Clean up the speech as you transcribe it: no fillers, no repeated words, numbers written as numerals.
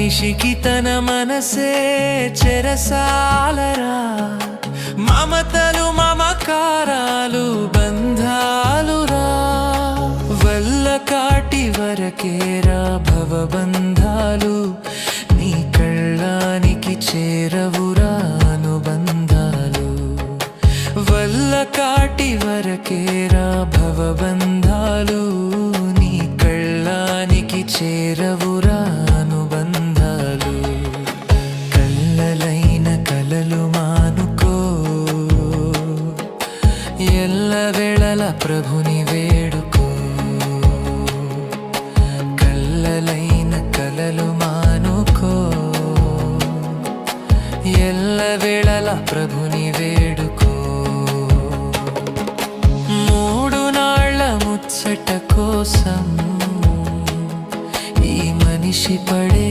మనిషికి తన మనసే చెరసాలరా, మమతలు మమకారాలు బంధాలురా, వల్ల కాటి వరకేరా భవబంధాలు, నీ కళ్ళానికి చేరవురా అనుబంధాలు, వల్ల కాటి వరకేరా భవబంధాలు, నీ కళ్ళానికి చేరవురా అనుబంధాలు. కళ్ళలైన కలలు మానుకో, ఎల్లవేళల ప్రభుని వేడుకో. కళ్ళలైన కలలు మానుకో, ఎల్లవేళల ప్రభుని వేడుకో. 3 నాళ్ళ ముచ్చట కోసం ఈ మనిషి పడే